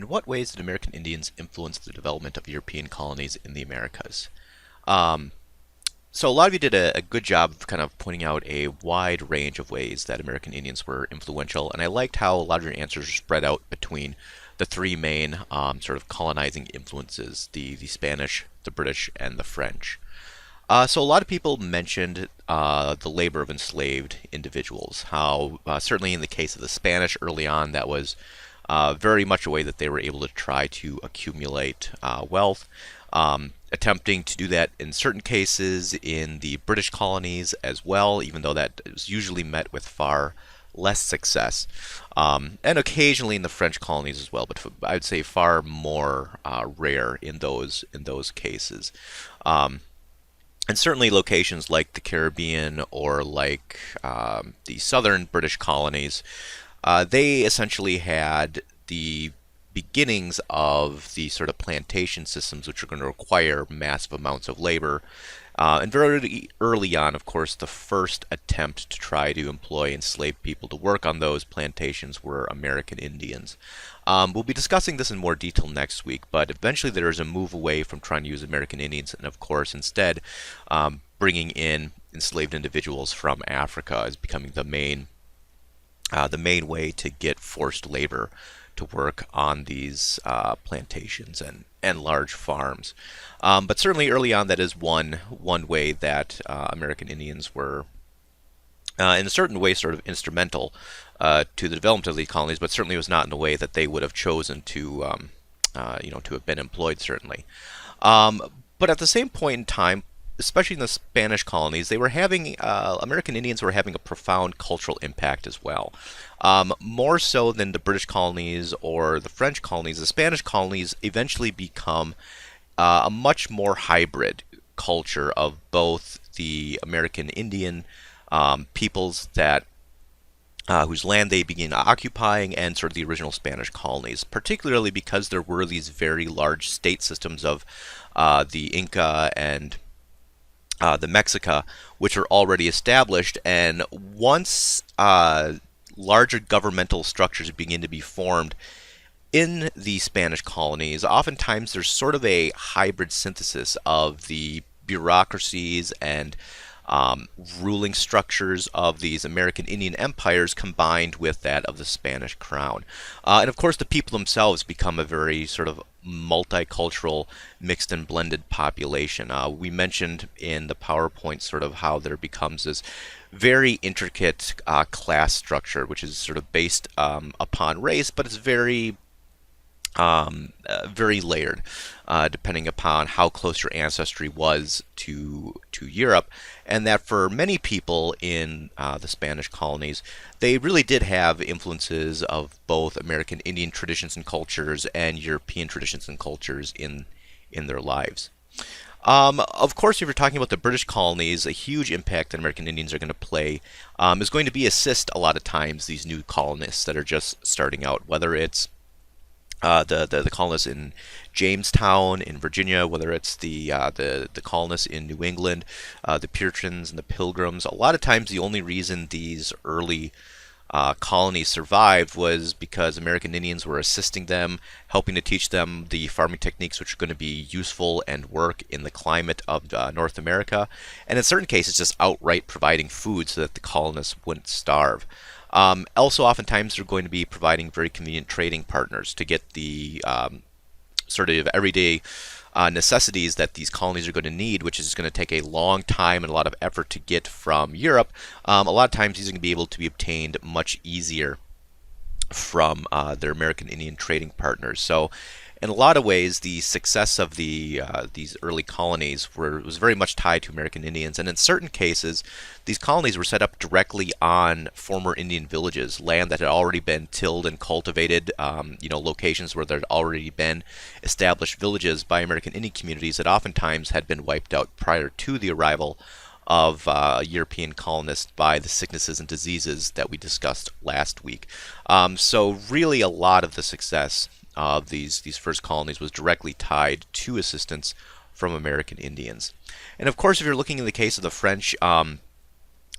In what ways did American Indians influence the development of European colonies in the Americas? Um, so a lot of you did a good job of kind of pointing out a wide range of ways that American Indians were influential, and I liked how a lot of your answers are spread out between the three main sort of colonizing influences, the Spanish, the British, and the French. So a lot of people mentioned the labor of enslaved individuals, how certainly in the case of the Spanish early on, that was very much a way that they were able to try to accumulate wealth. Attempting to do that in certain cases in the British colonies as well, even though that was usually met with far less success, and occasionally in the French colonies as well, but I would say far more rare in those cases. Um, and certainly locations like the Caribbean or like the southern British colonies, they essentially had the beginnings of the sort of plantation systems which are going to require massive amounts of labor. And very early on, of course, the first attempt to try to employ enslaved people to work on those plantations were American Indians. We'll be discussing this in more detail next week, but eventually there is a move away from trying to use American Indians, and of course, instead, bringing in enslaved individuals from Africa is becoming the main way to get forced labor to work on these plantations and large farms. But certainly early on, that is one way that American Indians were, in a certain way, sort of instrumental to the development of these colonies, but certainly was not in a way that they would have chosen to, to have been employed, certainly. Um, but at the same point in time, especially in the Spanish colonies, they were having American Indians were having a profound cultural impact as well. More so than the British colonies or the French colonies, the Spanish colonies eventually become a much more hybrid culture of both the American Indian peoples that whose land they began occupying and sort of the original Spanish colonies, particularly because there were these very large state systems of the Inca and the Mexica, which are already established, and once larger governmental structures begin to be formed in the Spanish colonies, oftentimes there's sort of a hybrid synthesis of the bureaucracies and ruling structures of these American Indian empires combined with that of the Spanish crown. And of course, the people themselves become a very sort of multicultural, mixed and blended population. We mentioned in the PowerPoint sort of how there becomes this very intricate class structure, which is sort of based upon race, but it's very layered, depending upon how close your ancestry was to Europe, and that for many people in the Spanish colonies, they really did have influences of both American Indian traditions and cultures and European traditions and cultures in their lives. Of course, if you're talking about the British colonies, a huge impact that American Indians are going to play is going to be assist a lot of times these new colonists that are just starting out, whether it's the colonists in Jamestown in Virginia, whether it's the colonists in New England, the Puritans and the Pilgrims. A lot of times, the only reason these early colonies survived was because American Indians were assisting them, helping to teach them the farming techniques which are going to be useful and work in the climate of North America, and in certain cases, just outright providing food so that the colonists wouldn't starve. Also, oftentimes, they're going to be providing very convenient trading partners to get the sort of everyday necessities that these colonies are going to need, which is going to take a long time and a lot of effort to get from Europe. A lot of times, these are going to be able to be obtained much easier from their American Indian trading partners. So, in a lot of ways, the success of these early colonies was very much tied to American Indians, and in certain cases, these colonies were set up directly on former Indian villages, land that had already been tilled and cultivated, locations where there had already been established villages by American Indian communities that oftentimes had been wiped out prior to the arrival of European colonists by the sicknesses and diseases that we discussed last week. So really a lot of the success of these first colonies was directly tied to assistance from American Indians. And of course, if you're looking in the case of the French,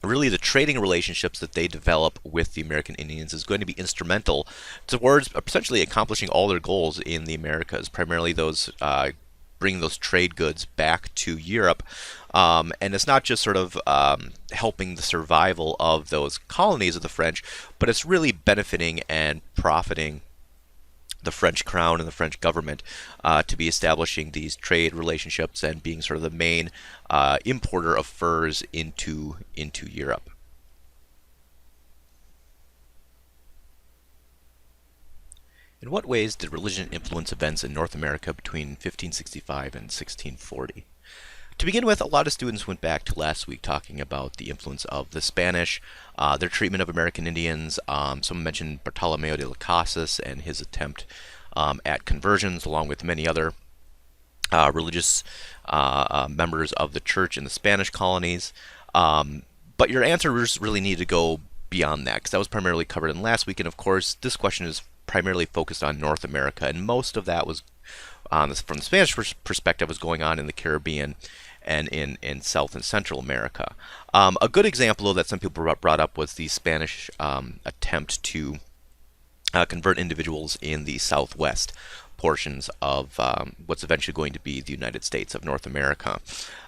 really the trading relationships that they develop with the American Indians is going to be instrumental towards essentially accomplishing all their goals in the Americas, primarily those bringing those trade goods back to Europe. And it's not just sort of helping the survival of those colonies of the French, but it's really benefiting and profiting the French crown and the French government to be establishing these trade relationships and being sort of the main importer of furs into Europe. In what ways did religion influence events in North America between 1565 and 1640? To begin with, a lot of students went back to last week talking about the influence of the Spanish, their treatment of American Indians. Someone mentioned Bartolomeo de las Casas and his attempt at conversions, along with many other religious members of the church in the Spanish colonies. But your answers really need to go beyond that, because that was primarily covered in last week. And of course, this question is primarily focused on North America, and most of that was from the Spanish perspective was going on in the Caribbean and in South and Central America. A good example that some people brought up was the Spanish attempt to convert individuals in the Southwest portions of what's eventually going to be the United States of North America.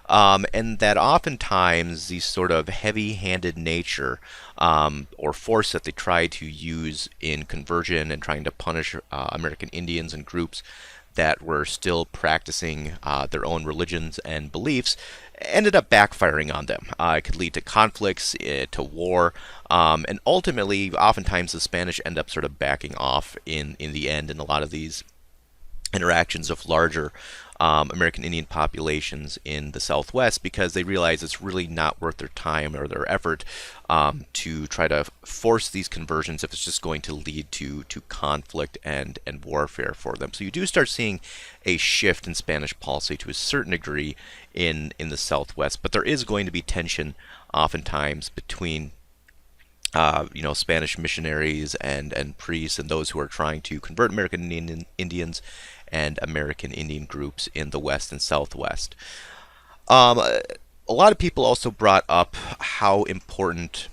And that oftentimes the sort of heavy-handed nature or force that they try to use in conversion and trying to punish American Indians and groups that were still practicing their own religions and beliefs ended up backfiring on them. It could lead to conflicts, to war, and ultimately, oftentimes the Spanish end up sort of backing off in the end in a lot of these interactions of larger American Indian populations in the Southwest, because they realize it's really not worth their time or their effort to try to force these conversions if it's just going to lead to conflict and warfare for them. So you do start seeing a shift in Spanish policy to a certain degree in the Southwest, but there is going to be tension oftentimes between Spanish missionaries and priests and those who are trying to convert American Indians and American Indian groups in the West and Southwest. A lot of people also brought up how important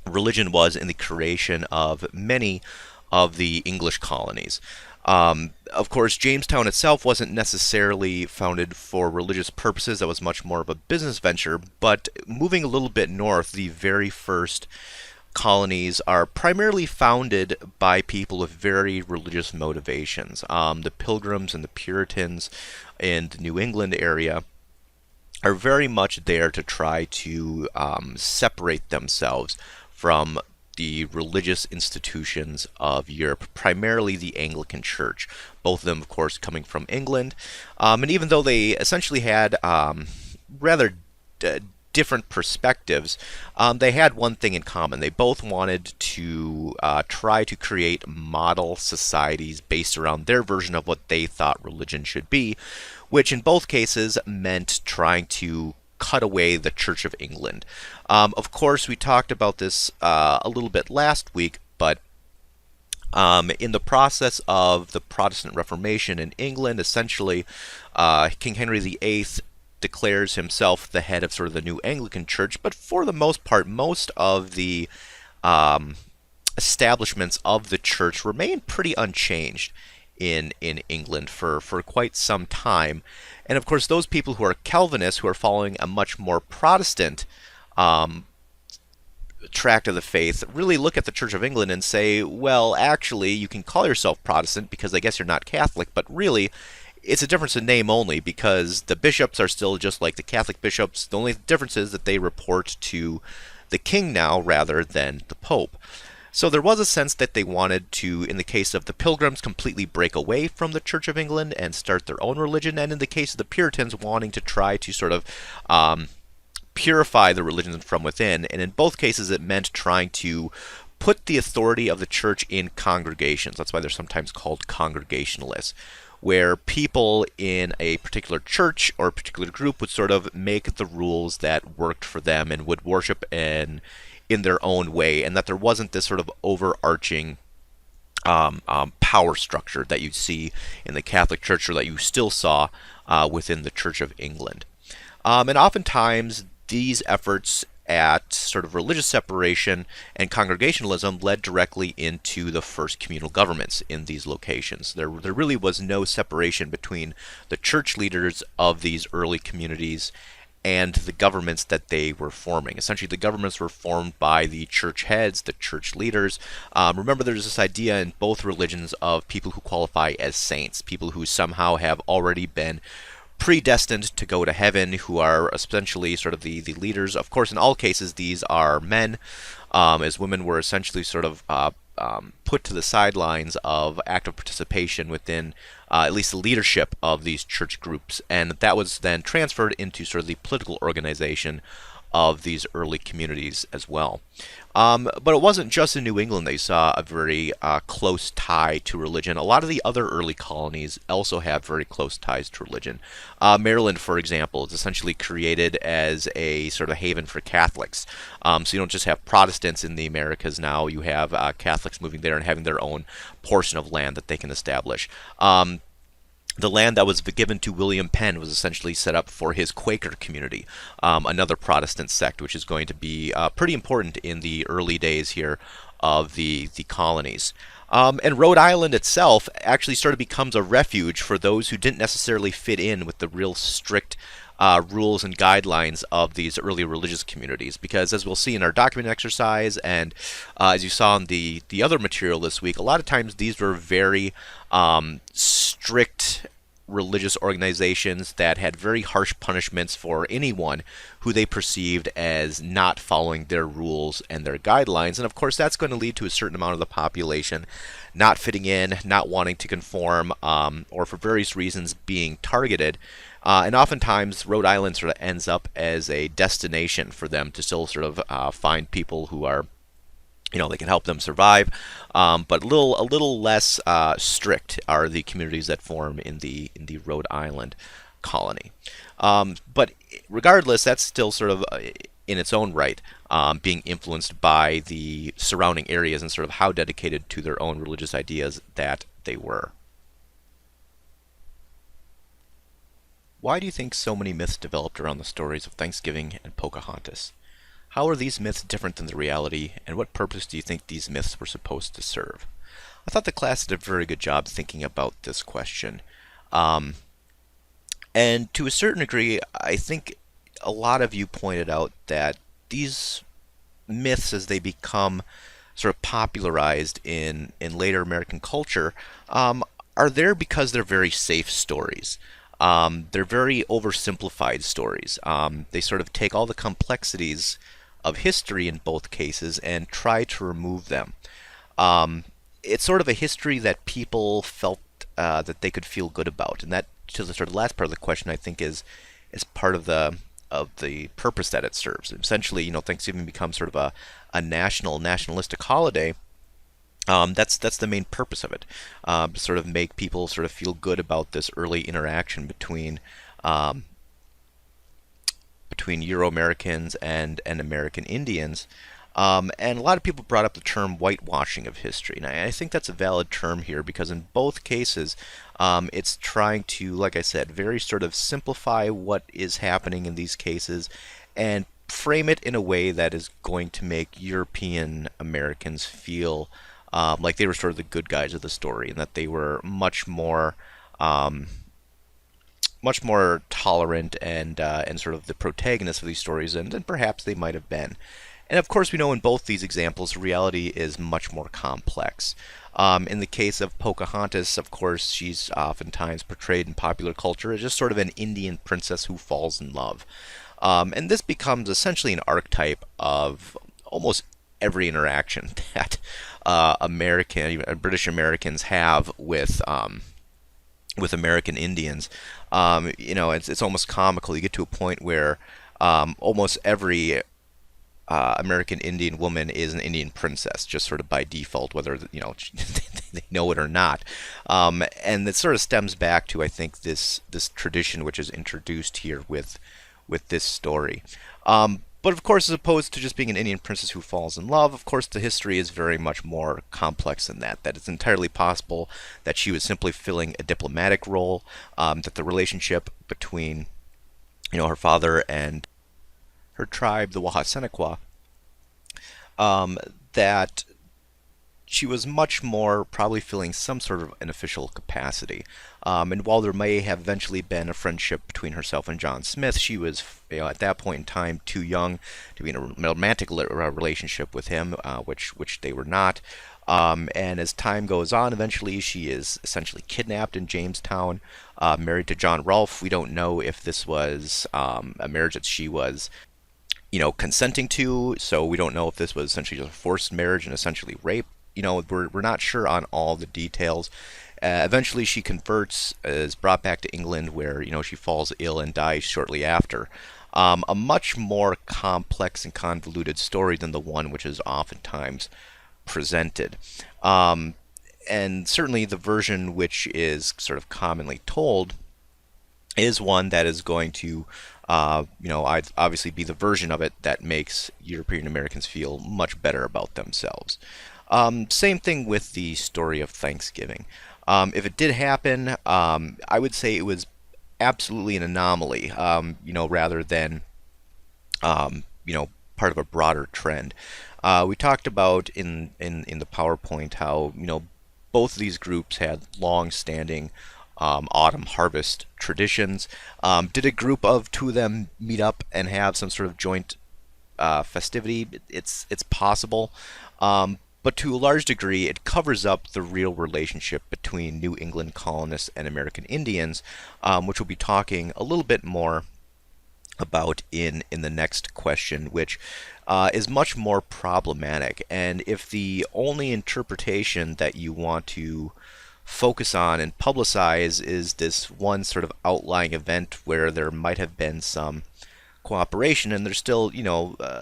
religion was in the creation of many of the English colonies. Of course, Jamestown itself wasn't necessarily founded for religious purposes. That was much more of a business venture. But moving a little bit north, the very first colonies are primarily founded by people with very religious motivations. The Pilgrims and the Puritans in the New England area are very much there to try to separate themselves from the religious institutions of Europe, primarily the Anglican Church. Both of them, of course, coming from England. And even though they essentially had rather different perspectives, they had one thing in common. They both wanted to try to create model societies based around their version of what they thought religion should be, which in both cases meant trying to cut away the Church of England. Of course, we talked about this a little bit last week, but in the process of the Protestant Reformation in England, essentially, King Henry VIII declares himself the head of sort of the new Anglican Church, but for the most part, most of the establishments of the church remain pretty unchanged in England for quite some time. And of course, those people who are Calvinists, who are following a much more Protestant tract of the faith, really look at the Church of England and say, well, actually, you can call yourself Protestant because I guess you're not Catholic, but really, it's a difference in name only, because the bishops are still just like the Catholic bishops. The only difference is that they report to the king now rather than the Pope. So there was a sense that they wanted to, in the case of the Pilgrims, completely break away from the Church of England and start their own religion, and in the case of the Puritans, wanting to try to sort of purify the religion from within. And in both cases, it meant trying to put the authority of the church in congregations. That's why they're sometimes called Congregationalists, where people in a particular church or a particular group would sort of make the rules that worked for them and would worship in their own way, and that there wasn't this sort of overarching power structure that you'd see in the Catholic Church, or that you still saw within the Church of England. And oftentimes these efforts at sort of religious separation and congregationalism led directly into the first communal governments in these locations. There really was no separation between the church leaders of these early communities and the governments that they were forming. Essentially, the governments were formed by the church heads, the church leaders. Remember, there's this idea in both religions of people who qualify as saints, people who somehow have already been predestined to go to heaven, who are essentially sort of the leaders. Of course, in all cases, these are men, as women were essentially sort of put to the sidelines of active participation within at least the leadership of these church groups, and that was then transferred into sort of the political organization of these early communities as well. But it wasn't just in New England that you saw a very close tie to religion. A lot of the other early colonies also have very close ties to religion. Maryland, for example, is essentially created as a sort of haven for Catholics. So you don't just have Protestants in the Americas now, you have Catholics moving there and having their own portion of land that they can establish. The land that was given to William Penn was essentially set up for his Quaker community, another Protestant sect, which is going to be pretty important in the early days here of the colonies. And Rhode Island itself actually sort of becomes a refuge for those who didn't necessarily fit in with the real strict rules and guidelines of these early religious communities, because as we'll see in our document exercise and as you saw in the other material this week, a lot of times these were very strict religious organizations that had very harsh punishments for anyone who they perceived as not following their rules and their guidelines. And of course, that's going to lead to a certain amount of the population not fitting in, not wanting to conform, or for various reasons being targeted. And oftentimes, Rhode Island sort of ends up as a destination for them to still sort of find people who are, they can help them survive, but a little less strict are the communities that form in the Rhode Island colony. But regardless, that's still sort of in its own right being influenced by the surrounding areas and sort of how dedicated to their own religious ideas that they were. Why do you think so many myths developed around the stories of Thanksgiving and Pocahontas? How are these myths different than the reality, and what purpose do you think these myths were supposed to serve? I thought the class did a very good job thinking about this question. And to a certain degree, I think a lot of you pointed out that these myths, as they become sort of popularized in later American culture, are there because they're very safe stories. They're very oversimplified stories. They sort of take all the complexities of history in both cases and try to remove them. It's sort of a history that people felt that they could feel good about, and that, to the sort of last part of the question, I think is part of the purpose that it serves. Essentially, Thanksgiving becomes sort of a nationalistic holiday. That's the main purpose of it, to sort of make people sort of feel good about this early interaction between Euro-Americans and American Indians. And a lot of people brought up the term whitewashing of history. And I think that's a valid term here because in both cases, it's trying to, like I said, very sort of simplify what is happening in these cases and frame it in a way that is going to make European Americans feel like they were sort of the good guys of the story and that they were much more tolerant and sort of the protagonists of these stories than perhaps they might have been. And of course, we know in both these examples, reality is much more complex. In the case of Pocahontas, of course, she's oftentimes portrayed in popular culture as just sort of an Indian princess who falls in love. And this becomes essentially an archetype of almost every interaction that British Americans have with American Indians. It's almost comical. You get to a point where almost every American Indian woman is an Indian princess, just sort of by default, whether they know it or not. And it sort of stems back to, I think, this tradition which is introduced here with this story. But of course, as opposed to just being an Indian princess who falls in love, of course, the history is very much more complex than that. That it's entirely possible that she was simply filling a diplomatic role, that the relationship between, her father and her tribe, the Wahasenequa, um, that she was much more probably filling some sort of an official capacity. And while there may have eventually been a friendship between herself and John Smith, she was, at that point in time, too young to be in a romantic relationship with him, which they were not. And as time goes on, eventually she is essentially kidnapped in Jamestown, married to John Rolfe. We don't know if this was a marriage that she was consenting to. So we don't know if this was essentially just a forced marriage and essentially rape. We're not sure on all the details. Eventually, she converts, is brought back to England, where she falls ill and dies shortly after. A much more complex and convoluted story than the one which is oftentimes presented. Um, and certainly, the version which is sort of commonly told is one that is going to, I'd obviously be the version of it that makes European Americans feel much better about themselves. Same thing with the story of Thanksgiving. If it did happen, I would say it was absolutely an anomaly, rather than, part of a broader trend. We talked about in the PowerPoint how, both of these groups had long-standing autumn harvest traditions. Did a group of two of them meet up and have some sort of joint festivity? It's possible. But to a large degree, it covers up the real relationship between New England colonists and American Indians, which we'll be talking a little bit more about in the next question, which is much more problematic. And if the only interpretation that you want to focus on and publicize is this one sort of outlying event where there might have been some cooperation, and there's still,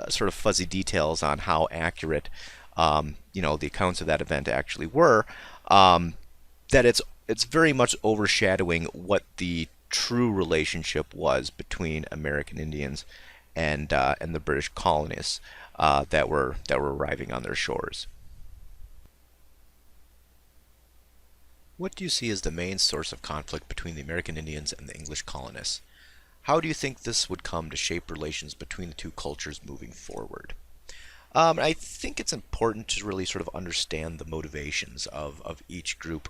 sort of fuzzy details on how accurate, the accounts of that event actually were, that it's very much overshadowing what the true relationship was between American Indians and the British colonists that were arriving on their shores. What do you see as the main source of conflict between the American Indians and the English colonists? How do you think this would come to shape relations between the two cultures moving forward? I think it's important to really sort of understand the motivations of each group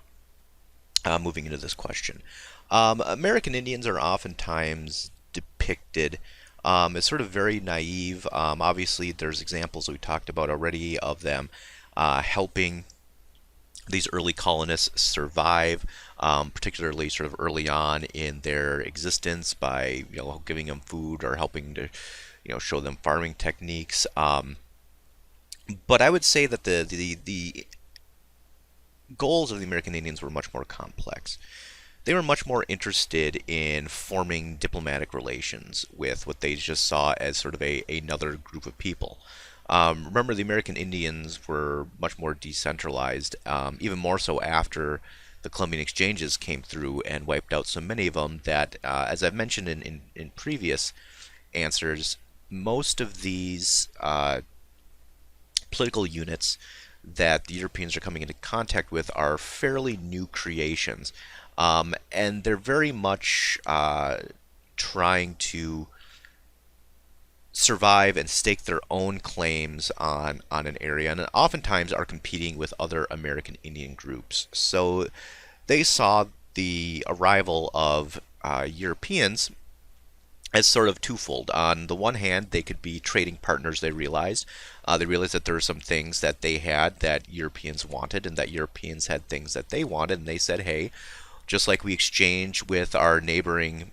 moving into this question. American Indians are oftentimes depicted as sort of very naive. Obviously, there's examples we talked about already of them helping these early colonists survive, particularly sort of early on in their existence by giving them food or helping to show them farming techniques. But I would say that the goals of the American Indians were much more complex. They were much more interested in forming diplomatic relations with what they just saw as sort of another group of people. Remember, the American Indians were much more decentralized, even more so after the Columbian exchanges came through and wiped out so many of them that, as I've mentioned in previous answers, most of these political units that the Europeans are coming into contact with are fairly new creations. And they're very much trying to survive and stake their own claims on an area, and oftentimes are competing with other American Indian groups. So they saw the arrival of Europeans as sort of twofold. On the one hand, they could be trading partners, they realized. They realized that there were some things that they had that Europeans wanted, and that Europeans had things that they wanted, and they said, hey, just like we exchange with our neighboring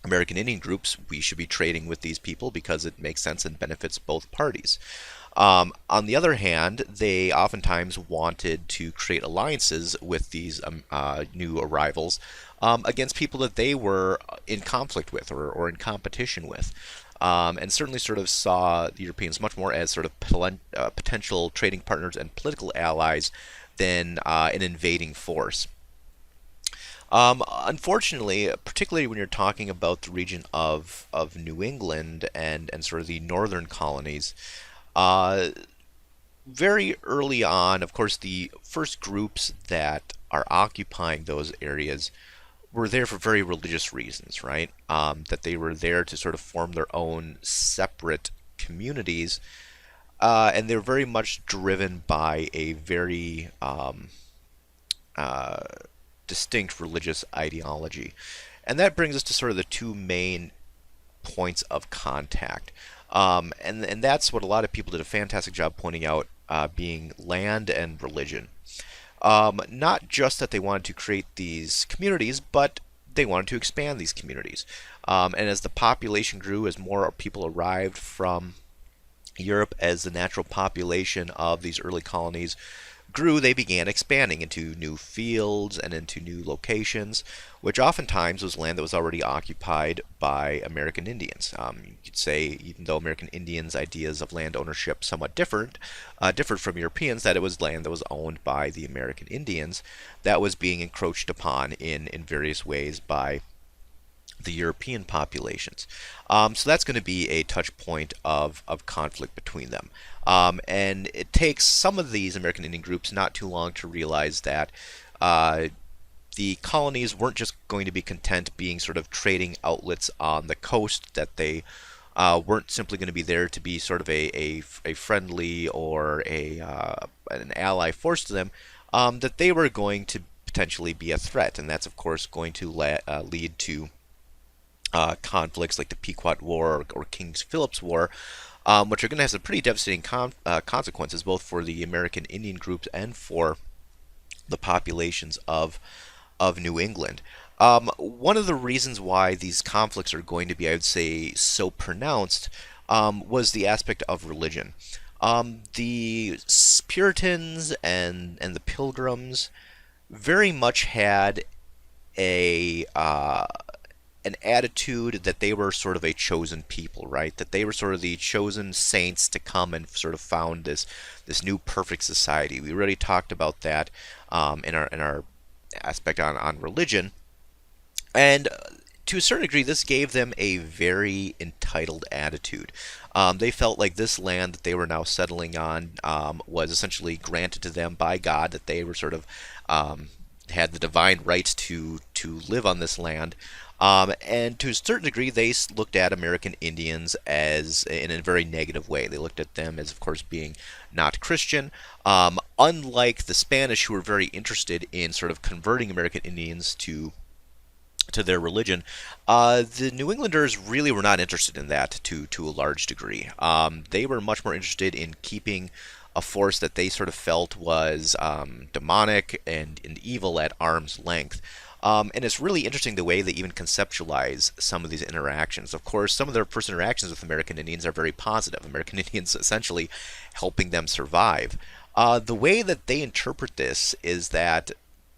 American Indian groups, we should be trading with these people because it makes sense and benefits both parties. On the other hand, they oftentimes wanted to create alliances with these new arrivals against people that they were in conflict with or in competition with. And certainly sort of saw the Europeans much more as sort of potential trading partners and political allies than an invading force. Unfortunately, particularly when you're talking about the region of New England and sort of the northern colonies, very early on, of course, the first groups that are occupying those areas were there for very religious reasons, right? That they were there to sort of form their own separate communities, and they're very much driven by a very uh, distinct religious ideology. And that brings us to sort of the two main points of contact. And that's what a lot of people did a fantastic job pointing out, being land and religion. Not just that they wanted to create these communities, but they wanted to expand these communities. And as the population grew, as more people arrived from Europe, as the natural population of these early colonies grew, they began expanding into new fields and into new locations, which oftentimes was land that was already occupied by American Indians. You could say, even though American Indians' ideas of land ownership somewhat differed from Europeans, that it was land that was owned by the American Indians that was being encroached upon in various ways by the European populations. So that's going to be a touch point of conflict between them. And it takes some of these American Indian groups not too long to realize that the colonies weren't just going to be content being sort of trading outlets on the coast, that they weren't simply going to be there to be sort of a friendly or an ally force to them, that they were going to potentially be a threat. And that's, of course, going to lead to conflicts like the Pequot War or King Philip's War, which are going to have some pretty devastating consequences both for the American Indian groups and for the populations of New England. One of the reasons why these conflicts are going to be, I would say, so pronounced was the aspect of religion. The Puritans and the Pilgrims very much had a an attitude that they were sort of a chosen people, right? That they were sort of the chosen saints to come and sort of found this new perfect society. We already talked about that in our aspect on religion, and to a certain degree, this gave them a very entitled attitude. They felt like this land that they were now settling on was essentially granted to them by God, that they were sort of had the divine right to live on this land. And to a certain degree, they looked at American Indians as in a very negative way. They looked at them as, of course, being not Christian. Unlike the Spanish, who were very interested in sort of converting American Indians to their religion, the New Englanders really were not interested in that to a large degree. They were much more interested in keeping a force that they sort of felt was demonic and evil at arm's length. And it's really interesting the way they even conceptualize some of these interactions. Of course, some of their first interactions with American Indians are very positive. American Indians essentially helping them survive. The way that they interpret this is that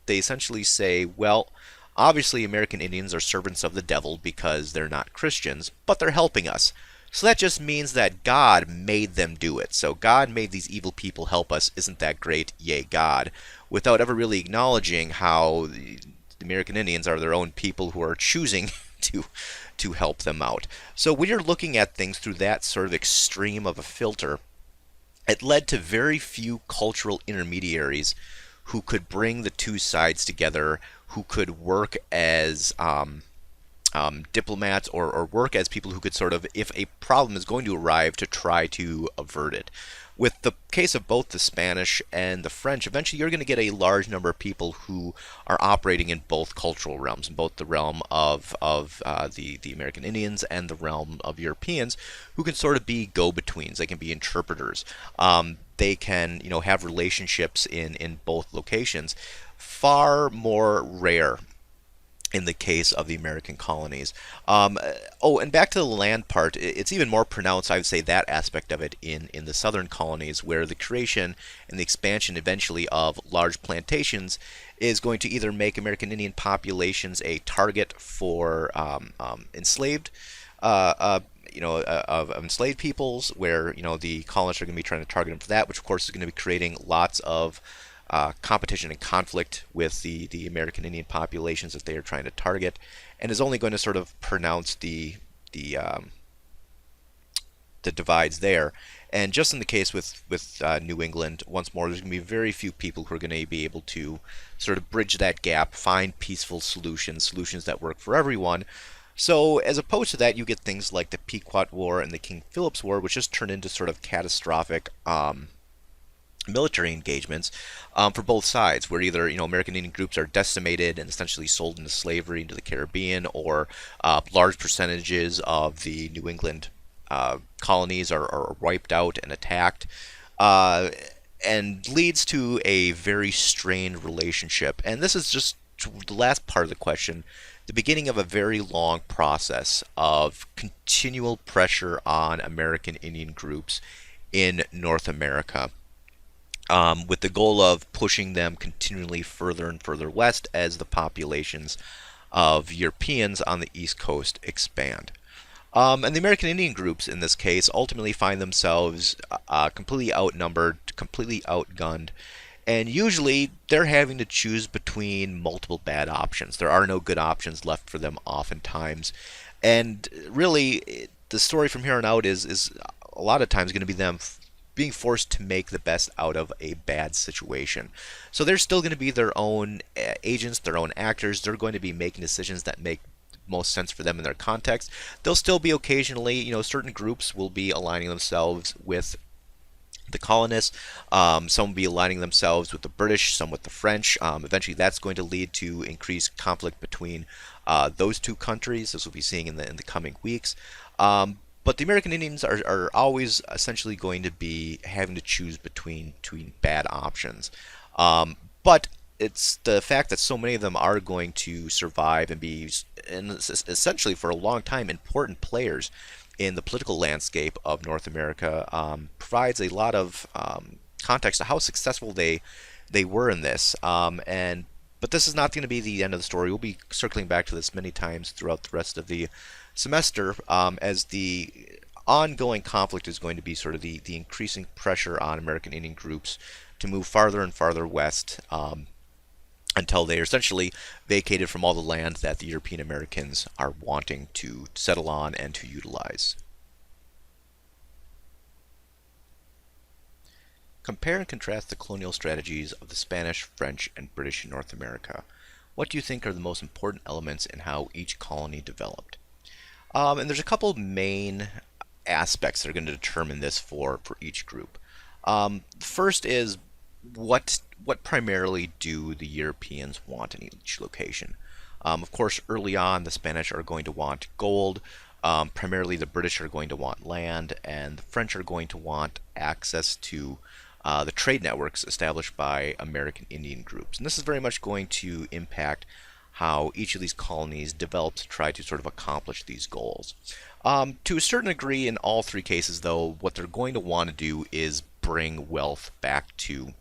they essentially say, well, obviously American Indians are servants of the devil because they're not Christians, but they're helping us. So that just means that God made them do it. So God made these evil people help us. Isn't that great? Yay, God. Without ever really acknowledging how the American Indians are their own people who are choosing to help them out. So when you're looking at things through that sort of extreme of a filter, it led to very few cultural intermediaries who could bring the two sides together, who could work as diplomats or work as people who could sort of, if a problem is going to arrive, to try to avert it. With the case of both the Spanish and the French, eventually you're going to get a large number of people who are operating in both cultural realms, in both the realm of the American Indians and the realm of Europeans, who can sort of be go-betweens. They can be interpreters. They can, have relationships in both locations. Far more rare in the case of the American colonies. And back to the land part, it's even more pronounced, I would say, that aspect of it in the southern colonies, where the creation and the expansion eventually of large plantations is going to either make American Indian populations a target for enslaved of enslaved peoples, where the colonists are going to be trying to target them for that, which of course is going to be creating lots of competition and conflict with the American Indian populations that they are trying to target, and is only going to sort of pronounce the the divides there. And just in the case with New England, once more, there's going to be very few people who are going to be able to sort of bridge that gap, find peaceful solutions, solutions that work for everyone. So, as opposed to that, you get things like the Pequot War and the King Philip's War, which just turned into sort of catastrophic military engagements for both sides, where either American Indian groups are decimated and essentially sold into slavery into the Caribbean, or large percentages of the New England colonies are wiped out and attacked, uh, and leads to a very strained relationship. And this is just the last part of the question. The beginning of a very long process of continual pressure on American Indian groups in North America, with the goal of pushing them continually further and further west as the populations of Europeans on the East Coast expand. And the American Indian groups in this case ultimately find themselves completely outnumbered, completely outgunned, and usually they're having to choose between multiple bad options. There are no good options left for them oftentimes. And really, the story from here on out is a lot of times going to be them being forced to make the best out of a bad situation. So they're still going to be their own agents, their own actors. They're going to be making decisions that make most sense for them in their context. They'll still be occasionally, certain groups will be aligning themselves with the colonists. Some will be aligning themselves with the British, some with the French. Eventually, that's going to lead to increased conflict between those two countries, as we'll be seeing in the coming weeks. But the American Indians are always essentially going to be having to choose between bad options. But it's the fact that so many of them are going to survive and be, and essentially for a long time, important players in the political landscape of North America, provides a lot of context to how successful they were in this. But this is not going to be the end of the story. We'll be circling back to this many times throughout the rest of the semester, as the ongoing conflict is going to be sort of the increasing pressure on American Indian groups to move farther and farther west, until they are essentially vacated from all the land that the European Americans are wanting to settle on and to utilize. Compare and contrast the colonial strategies of the Spanish, French, and British in North America. What do you think are the most important elements in how each colony developed? And there's a couple of main aspects that are going to determine this for each group. First is what primarily do the Europeans want in each location? Of course, early on, the Spanish are going to want gold. Primarily, the British are going to want land, and the French are going to want access to the trade networks established by American Indian groups. And this is very much going to impact how each of these colonies develop to try to sort of accomplish these goals. To a certain degree, in all three cases, though, what they're going to want to do is bring wealth back to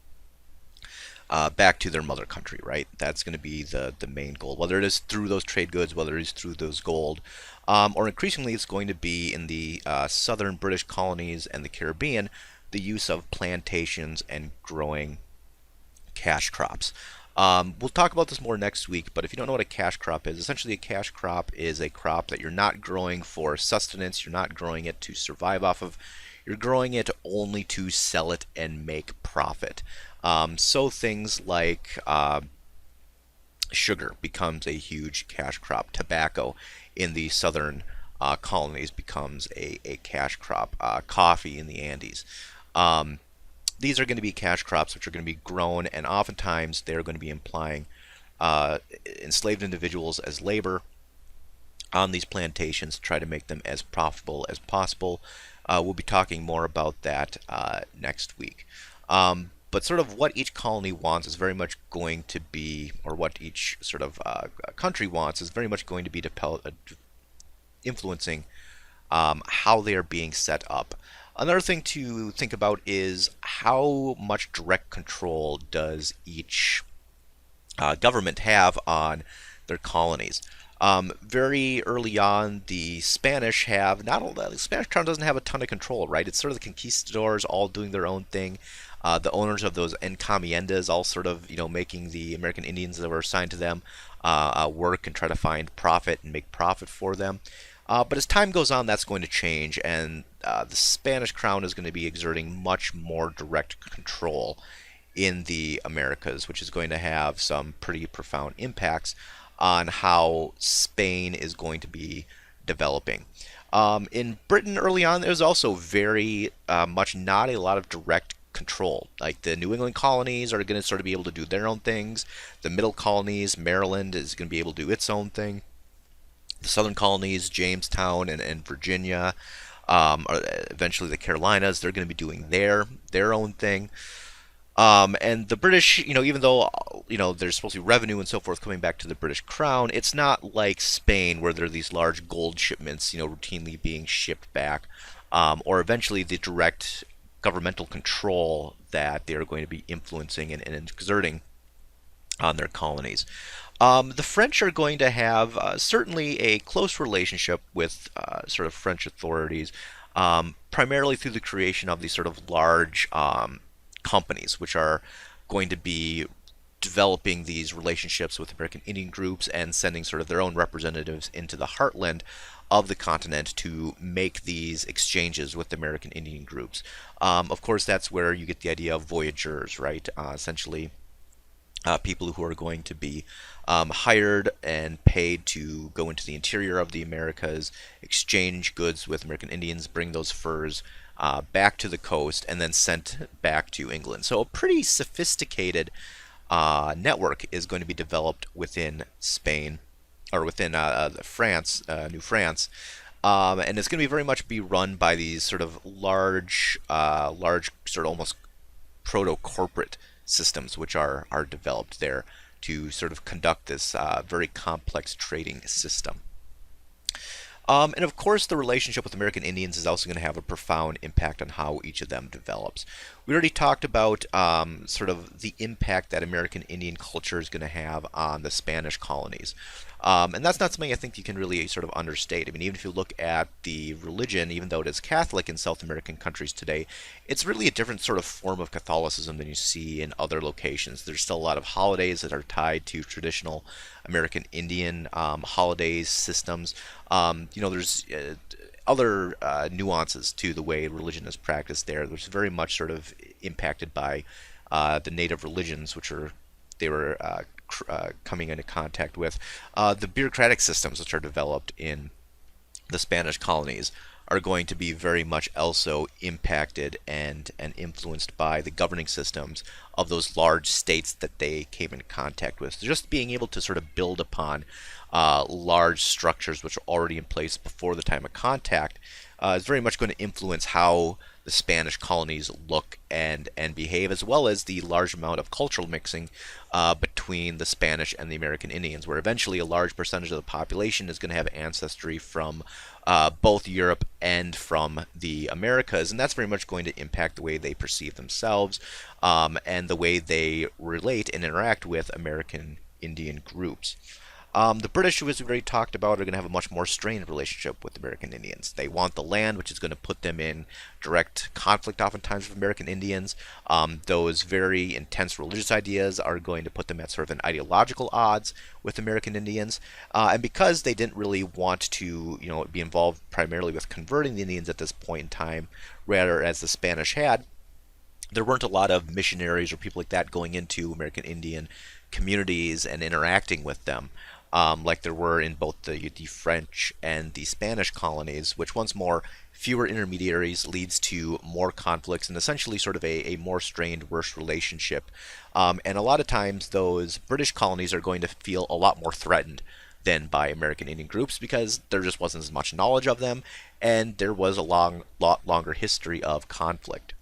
their mother country, right? That's going to be the main goal, whether it is through those trade goods, whether it is through those gold, or increasingly it's going to be in the southern British colonies and the Caribbean, the use of plantations and growing cash crops. We'll talk about this more next week, but if you don't know what a cash crop is, essentially a cash crop is a crop that you're not growing for sustenance, you're not growing it to survive off of, you're growing it only to sell it and make profit. So things like sugar becomes a huge cash crop. Tobacco in the southern colonies becomes a cash crop. Coffee in the Andes. These are going to be cash crops which are going to be grown, and oftentimes they're going to be implying enslaved individuals as labor on these plantations to try to make them as profitable as possible. We'll be talking more about that next week. But sort of what each colony wants is very much going to be, or what each sort of country wants is very much going to be influencing how they are being set up. Another thing to think about is how much direct control does each government have on their colonies. Very early on, the Spanish have not all the Spanish crown doesn't have a ton of control, right? It's sort of the conquistadors all doing their own thing. The owners of those encomiendas all sort of, making the American Indians that were assigned to them work and try to find profit and make profit for them. But as time goes on, that's going to change, and the Spanish crown is going to be exerting much more direct control in the Americas, which is going to have some pretty profound impacts on how Spain is going to be developing. In Britain early on, there was also very much not a lot of direct control. Like the New England colonies are going to sort of be able to do their own things. The middle colonies, Maryland, is going to be able to do its own thing. The southern colonies, Jamestown and Virginia, eventually the Carolinas, they're going to be doing their own thing. And the British, even though, there's supposed to be revenue and so forth coming back to the British Crown, it's not like Spain where there are these large gold shipments, routinely being shipped back, or eventually the direct governmental control that they're going to be influencing and exerting on their colonies. The French are going to have certainly a close relationship with sort of French authorities, primarily through the creation of these sort of large companies, which are going to be developing these relationships with American Indian groups and sending sort of their own representatives into the heartland of the continent to make these exchanges with the American Indian groups. Of course, that's where you get the idea of voyageurs, right? Essentially, people who are going to be hired and paid to go into the interior of the Americas, exchange goods with American Indians, bring those furs back to the coast, and then sent back to England. So a pretty sophisticated network is going to be developed within Spain, or within France, New France. And it's going to be very much be run by these sort of large sort of almost proto-corporate systems which are developed there to sort of conduct this very complex trading system. And of course, the relationship with American Indians is also going to have a profound impact on how each of them develops. We already talked about sort of the impact that American Indian culture is going to have on the Spanish colonies. And that's not something I think you can really sort of understate. I mean, even if you look at the religion, even though it is Catholic in South American countries today, it's really a different sort of form of Catholicism than you see in other locations. There's still a lot of holidays that are tied to traditional American Indian holidays, systems. There's other nuances to the way religion is practiced there. There's very much sort of impacted by the native religions, which they were coming into contact with. The bureaucratic systems which are developed in the Spanish colonies are going to be very much also impacted and influenced by the governing systems of those large states that they came into contact with. So just being able to sort of build upon large structures which are already in place before the time of contact is very much going to influence how the Spanish colonies look and behave, as well as the large amount of cultural mixing between the Spanish and the American Indians, where eventually a large percentage of the population is going to have ancestry from both Europe and from the Americas, and that's very much going to impact the way they perceive themselves and the way they relate and interact with American Indian groups. The British, as we already talked about, are going to have a much more strained relationship with American Indians. They want the land, which is going to put them in direct conflict oftentimes with American Indians. Those very intense religious ideas are going to put them at sort of an ideological odds with American Indians. And because they didn't really want to, be involved primarily with converting the Indians at this point in time, rather as the Spanish had, there weren't a lot of missionaries or people like that going into American Indian communities and interacting with them. Like there were in both the French and the Spanish colonies, which once more, fewer intermediaries leads to more conflicts and essentially sort of a more strained, worse relationship. And a lot of times those British colonies are going to feel a lot more threatened than by American Indian groups because there just wasn't as much knowledge of them and there was a lot longer history of conflict.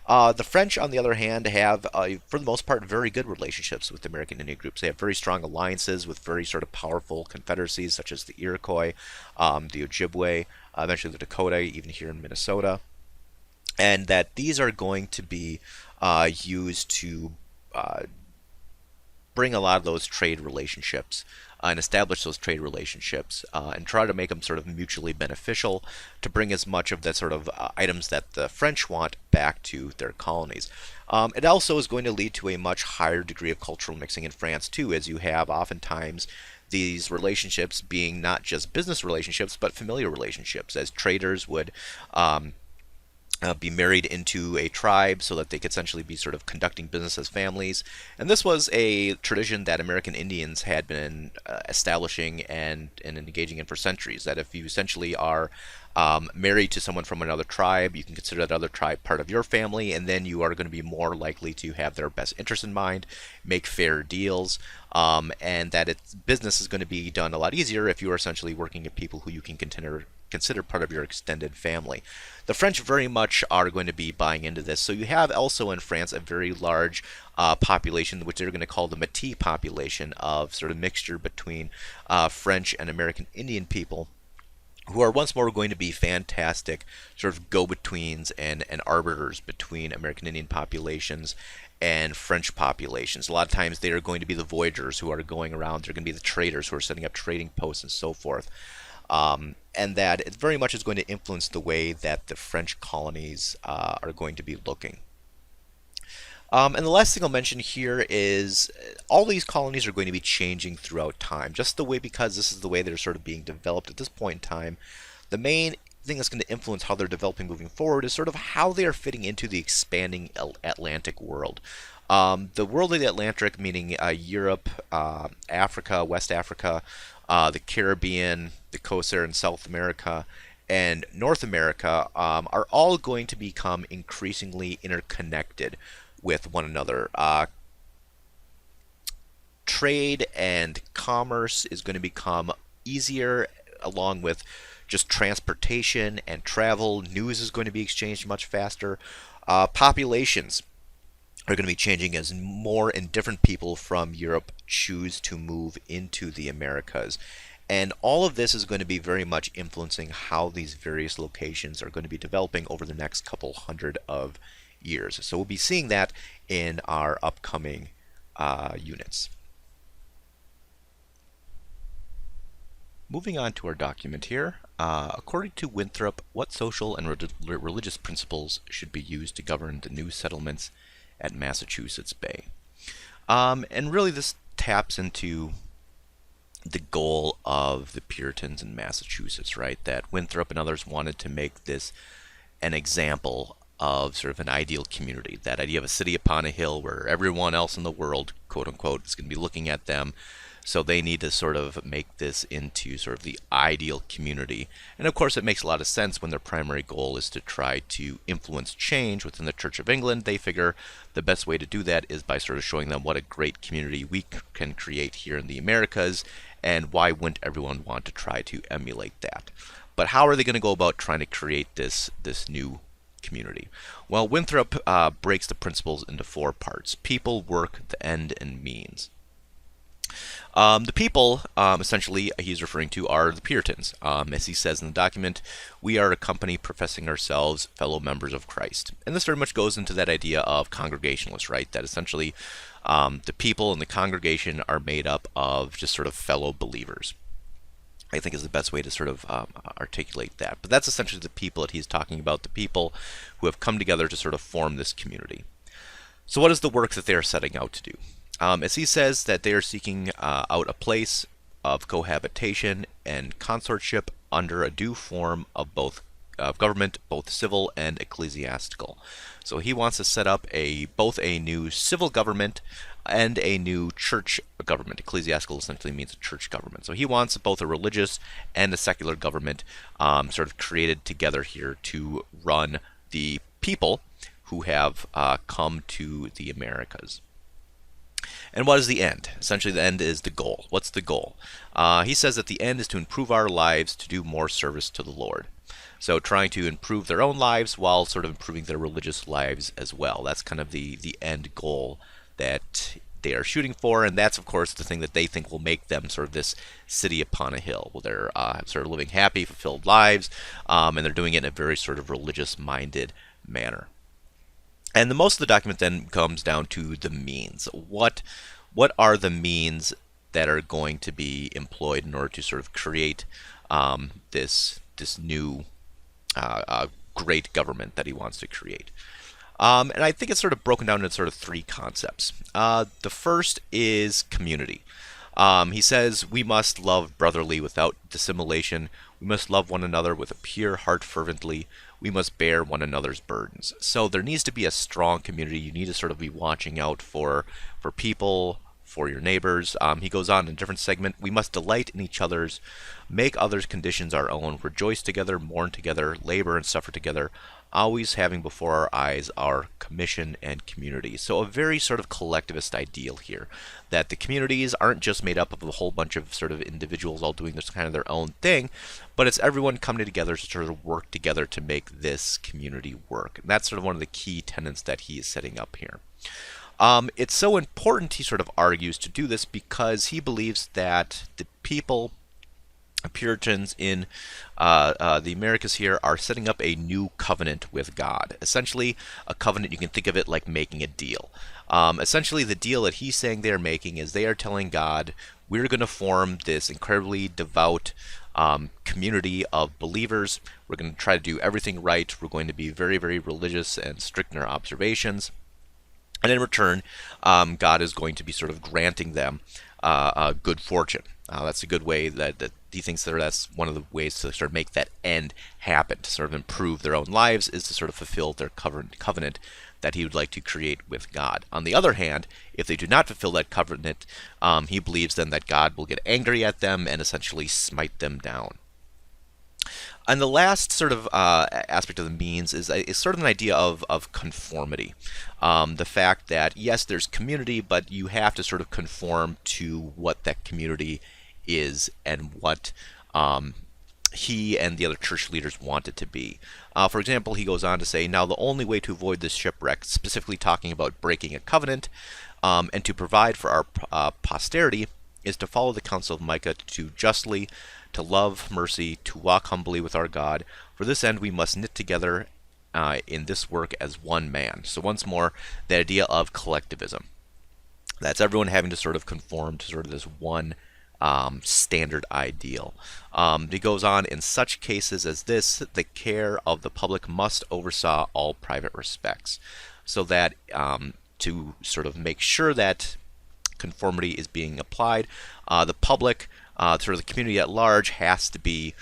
The French, on the other hand, have, for the most part, very good relationships with the American Indian groups. They have very strong alliances with very sort of powerful confederacies, such as the Iroquois, the Ojibwe, eventually the Dakota, even here in Minnesota. And that these are going to be used to bring a lot of those trade relationships and establish those trade relationships and try to make them sort of mutually beneficial to bring as much of the sort of items that the French want back to their colonies. It also is going to lead to a much higher degree of cultural mixing in France too, as you have oftentimes these relationships being not just business relationships but familiar relationships, as traders would be married into a tribe so that they could essentially be sort of conducting business as families. And this was a tradition that American Indians had been establishing and engaging in for centuries. That if you essentially are married to someone from another tribe, you can consider that other tribe part of your family, and then you are going to be more likely to have their best interest in mind, make fair deals, and that business is going to be done a lot easier if you are essentially working with people who you can consider part of your extended family. The French very much are going to be buying into this. So you have also in France a very large population, which they're going to call the Métis population, of sort of mixture between French and American Indian people, who are once more going to be fantastic sort of go-betweens and arbiters between American Indian populations and French populations. A lot of times they are going to be the voyagers who are going around. They're going to be the traders who are setting up trading posts and so forth. And that it very much is going to influence the way that the French colonies are going to be looking. And the last thing I'll mention here is all these colonies are going to be changing throughout time, just the way, because this is the way they're sort of being developed at this point in time. The main thing that's going to influence how they're developing moving forward is sort of how they are fitting into the expanding Atlantic world. The world of the Atlantic, meaning Europe, Africa, West Africa, the Caribbean, the coast there in South America, and North America, are all going to become increasingly interconnected with one another. Trade and commerce is going to become easier, along with just transportation and travel. News is going to be exchanged much faster. Populations are going to be changing as more and different people from Europe choose to move into the Americas. And all of this is going to be very much influencing how these various locations are going to be developing over the next couple hundred of years. So we'll be seeing that in our upcoming units. Moving on to our document here, according to Winthrop, what social and religious principles should be used to govern the new settlements at Massachusetts Bay? And really this taps into the goal of the Puritans in Massachusetts, right? That Winthrop and others wanted to make this an example of sort of an ideal community. That idea of a city upon a hill where everyone else in the world, quote unquote, is going to be looking at them. So they need to sort of make this into sort of the ideal community. And of course it makes a lot of sense when their primary goal is to try to influence change within the Church of England. They figure the best way to do that is by sort of showing them what a great community we can create here in the Americas, and why wouldn't everyone want to try to emulate that. But how are they going to go about trying to create this new community? Well, Winthrop breaks the principles into 4 parts: people, work, the end, and means. The people, essentially, he's referring to are the Puritans. As he says in the document, we are a company professing ourselves fellow members of Christ. And this very much goes into that idea of Congregationalists, right? That essentially the people in the congregation are made up of just sort of fellow believers, I think is the best way to sort of articulate that. But that's essentially the people that he's talking about, the people who have come together to sort of form this community. So what is the work that they are setting out to do? As he says, that they are seeking out a place of cohabitation and consortship under a due form of both government, both civil and ecclesiastical. So he wants to set up both a new civil government and a new church government. Ecclesiastical essentially means a church government. So he wants both a religious and a secular government sort of created together here to run the people who have come to the Americas. And what is the end? Essentially, the end is the goal. What's the goal? He says that the end is to improve our lives to do more service to the Lord. So trying to improve their own lives while sort of improving their religious lives as well. That's kind of the end goal that they are shooting for, and that's of course the thing that they think will make them sort of this city upon a hill. Well, they're sort of living happy, fulfilled lives, and they're doing it in a very sort of religious-minded manner. And the most of the document then comes down to the means. What what are the means that are going to be employed in order to sort of create this new great government that he wants to create. And I think it's sort of broken down into sort of three concepts. The first is community. He says we must love brotherly without dissimulation. We must love one another with a pure heart fervently. We must bear one another's burdens. So there needs to be a strong community. You need to sort of be watching out for people, for your neighbors. He goes on in a different segment. We must delight in each other's, make others' conditions our own, rejoice together, mourn together, labor and suffer together, always having before our eyes our commission and community. So a very sort of collectivist ideal here, that the communities aren't just made up of a whole bunch of sort of individuals all doing this kind of their own thing, but it's everyone coming together to sort of work together to make this community work. And that's sort of one of the key tenets that he is setting up here. It's so important, he sort of argues, to do this because he believes that the people, Puritans in the Americas here, are setting up a new covenant with God. Essentially, a covenant, you can think of it like making a deal. Essentially, the deal that he's saying they're making is they are telling God, we're going to form this incredibly devout community of believers. We're going to try to do everything right. We're going to be very, very religious and strict in our observations. And in return, God is going to be sort of granting them good fortune. That's a good way that he thinks that's one of the ways to sort of make that end happen, to sort of improve their own lives, is to sort of fulfill their covenant that he would like to create with God. On the other hand, if they do not fulfill that covenant, he believes then that God will get angry at them and essentially smite them down. And the last sort of aspect of the means is sort of an idea of conformity. The fact that, yes, there's community, but you have to sort of conform to what that community is and what he and the other church leaders want it to be. For example, he goes on to say, now the only way to avoid this shipwreck, specifically talking about breaking a covenant, and to provide for our posterity, is to follow the counsel of Micah, to justly, to love mercy, to walk humbly with our God. For this end we must knit together in this work as one man. So once more, the idea of collectivism. That's everyone having to sort of conform to sort of this one standard ideal. He goes on, in such cases as this, the care of the public must oversaw all private respects. So that to sort of make sure that conformity is being applied, the public, sort of the community at large, has to be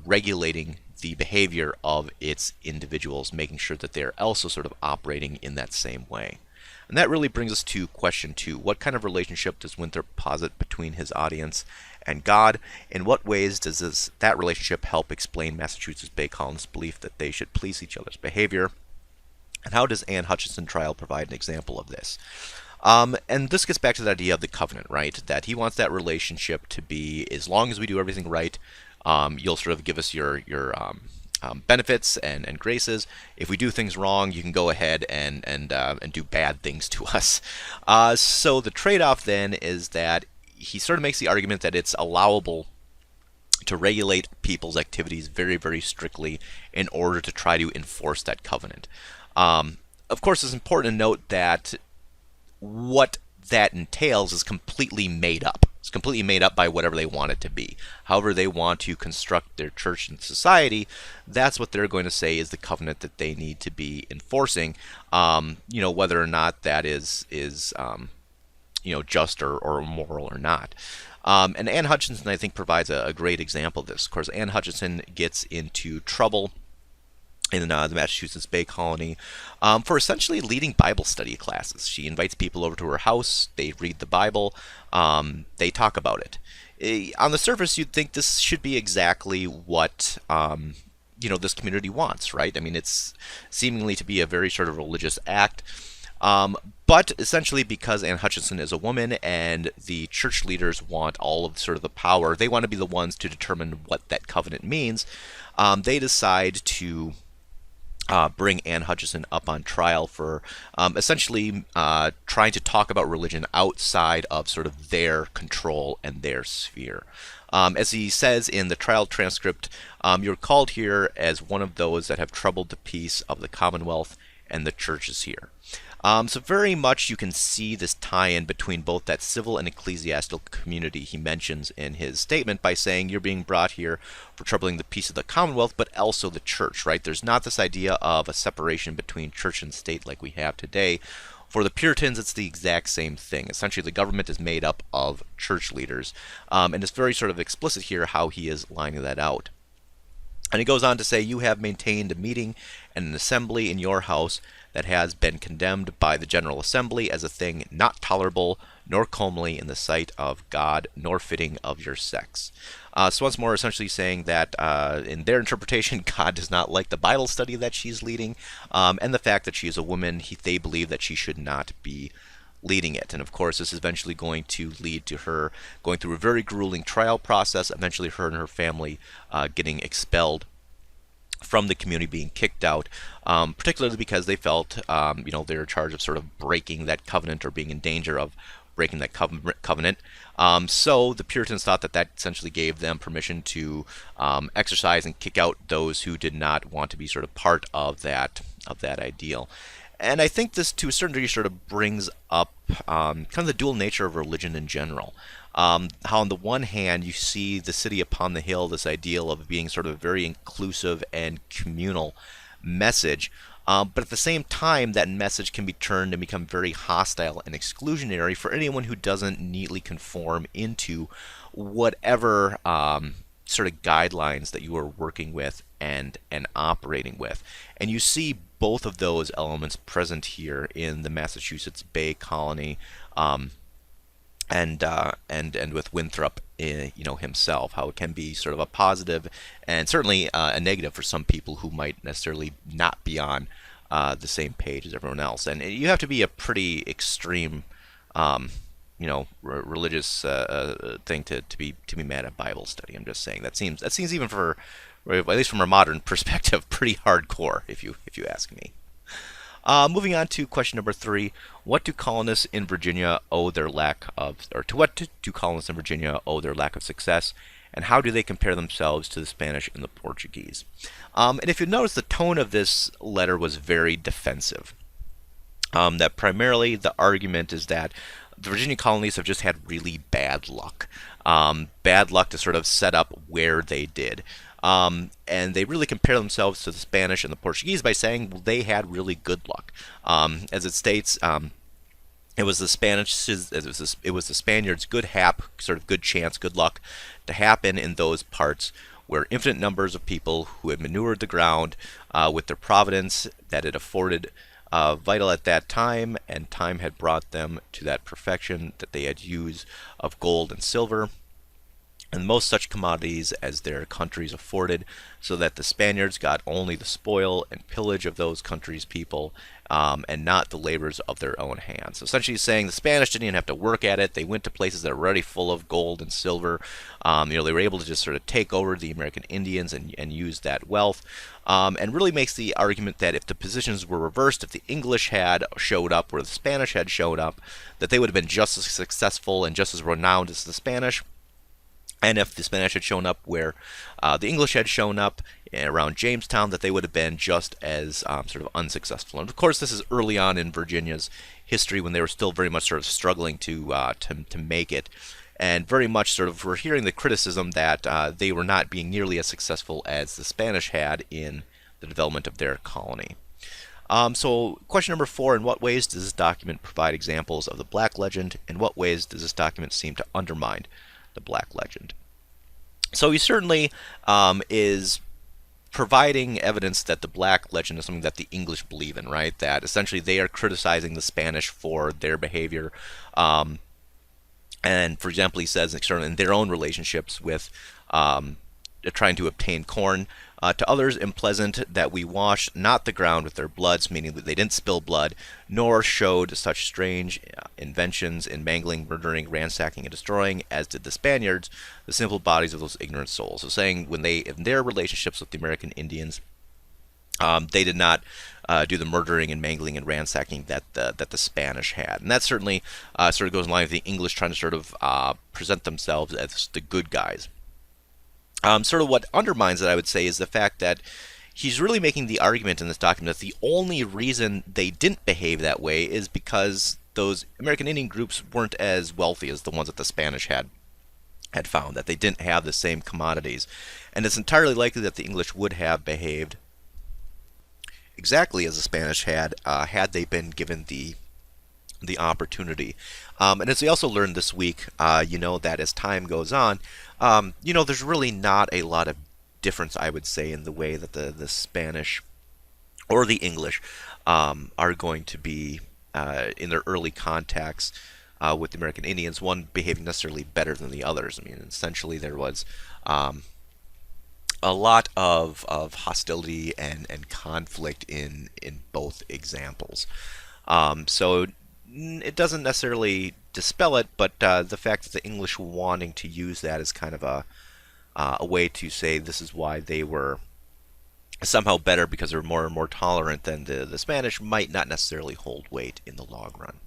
regulating the behavior of its individuals, making sure that they're also sort of operating in that same way. And that really brings us to question 2. What kind of relationship does Winthrop posit between his audience and God? In what ways does that relationship help explain Massachusetts Bay Colonists' belief that they should police each other's behavior? And how does Anne Hutchinson trial provide an example of this? And this gets back to the idea of the covenant, right? That he wants that relationship to be, as long as we do everything right, you'll sort of give us your benefits and graces. If we do things wrong, you can go ahead and do bad things to us. So the trade-off then is that he sort of makes the argument that it's allowable to regulate people's activities very, very strictly in order to try to enforce that covenant. Of course, it's important to note that what that entails is completely made up. It's completely made up by whatever they want it to be. However they want to construct their church and society, that's what they're going to say is the covenant that they need to be enforcing, whether or not that is just or moral or not. And Anne Hutchinson, I think, provides a great example of this. Of course, Anne Hutchinson gets into trouble in the Massachusetts Bay Colony for essentially leading Bible study classes. She invites people over to her house, they read the Bible, they talk about it. On the surface, you'd think this should be exactly what this community wants, right? I mean, it's seemingly to be a very sort of religious act. But essentially, because Anne Hutchinson is a woman and the church leaders want all of sort of the power, they want to be the ones to determine what that covenant means. They decide to bring Anne Hutchinson up on trial for essentially trying to talk about religion outside of sort of their control and their sphere. As he says in the trial transcript, you're called here as one of those that have troubled the peace of the Commonwealth, and the church is here. So very much you can see this tie-in between both that civil and ecclesiastical community he mentions in his statement by saying you're being brought here for troubling the peace of the commonwealth, but also the church, right? There's not this idea of a separation between church and state like we have today. For the Puritans, it's the exact same thing. Essentially, the government is made up of church leaders, and it's very sort of explicit here how he is lining that out. And he goes on to say, you have maintained a meeting and an assembly in your house that has been condemned by the General Assembly as a thing not tolerable, nor comely in the sight of God, nor fitting of your sex. So once more, essentially saying that in their interpretation, God does not like the Bible study that she's leading, and the fact that she is a woman, they believe that she should not be leading it. And of course, this is eventually going to lead to her going through a very grueling trial process, eventually her and her family getting expelled from the community, being kicked out, particularly because they felt, they're in charge of sort of breaking that covenant or being in danger of breaking that covenant. So the Puritans thought that that essentially gave them permission to exercise and kick out those who did not want to be sort of part of that ideal. And I think this, to a certain degree, sort of brings up kind of the dual nature of religion in general. How on the one hand you see the city upon the hill, this ideal of being sort of a very inclusive and communal message, but at the same time that message can be turned and become very hostile and exclusionary for anyone who doesn't neatly conform into whatever sort of guidelines that you are working with and operating with. And you see both of those elements present here in the Massachusetts Bay Colony, and with Winthrop, himself, how it can be sort of a positive and certainly a negative for some people who might necessarily not be on the same page as everyone else. And you have to be a pretty extreme, religious thing to be mad at Bible study. I'm just saying that seems even for, at least from a modern perspective, pretty hardcore, if you ask me. Moving on to question number 3, what do colonists in Virginia owe their lack of, or to what do colonists in Virginia owe their lack of success, and how do they compare themselves to the Spanish and the Portuguese? And if you notice, the tone of this letter was very defensive. That primarily the argument is that the Virginia colonies have just had really bad luck. Bad luck to sort of set up where they did. And they really compare themselves to the Spanish and the Portuguese by saying, well, they had really good luck. As it states, it was the Spaniards' good hap, sort of good chance, good luck to happen in those parts where infinite numbers of people who had manured the ground with their providence that it afforded vital at that time, and time had brought them to that perfection that they had used of gold and silver, and most such commodities as their countries afforded, so that the Spaniards got only the spoil and pillage of those countries' people, and not the labors of their own hands. So essentially saying the Spanish didn't even have to work at it. They went to places that were already full of gold and silver. They were able to just sort of take over the American Indians and use that wealth. And really makes the argument that if the positions were reversed, if the English had showed up where the Spanish had showed up, that they would have been just as successful and just as renowned as the Spanish. And if the Spanish had shown up where the English had shown up around Jamestown, that they would have been just as sort of unsuccessful. And of course, this is early on in Virginia's history when they were still very much sort of struggling to make it, and very much sort of we're hearing the criticism that they were not being nearly as successful as the Spanish had in the development of their colony. So question number 4, in what ways does this document provide examples of the Black legend? In what ways does this document seem to undermine the Black legend? So he certainly is providing evidence that the Black legend is something that the English believe in, right? That essentially they are criticizing the Spanish for their behavior. And for example, he says in their own relationships with trying to obtain corn, to others unpleasant, that we washed not the ground with their bloods, meaning that they didn't spill blood, nor showed such strange inventions in mangling, murdering, ransacking, and destroying, as did the Spaniards, the simple bodies of those ignorant souls. So saying when they, in their relationships with the American Indians, they did not do the murdering and mangling and ransacking that the Spanish had. And that certainly sort of goes in line with the English trying to sort of present themselves as the good guys. Sort of what undermines it, I would say, is the fact that he's really making the argument in this document that the only reason they didn't behave that way is because those American Indian groups weren't as wealthy as the ones that the Spanish had found, that they didn't have the same commodities. And it's entirely likely that the English would have behaved exactly as the Spanish had they been given the opportunity. And as we also learned this week, that as time goes on, there's really not a lot of difference, I would say, in the way that the Spanish or the English are going to be in their early contacts with the American Indians, one behaving necessarily better than the others. I mean, essentially there was a lot of hostility and conflict in both examples. So it doesn't necessarily dispel it, but the fact that the English wanting to use that as kind of a way to say this is why they were somehow better because they're more and more tolerant than the Spanish might not necessarily hold weight in the long run.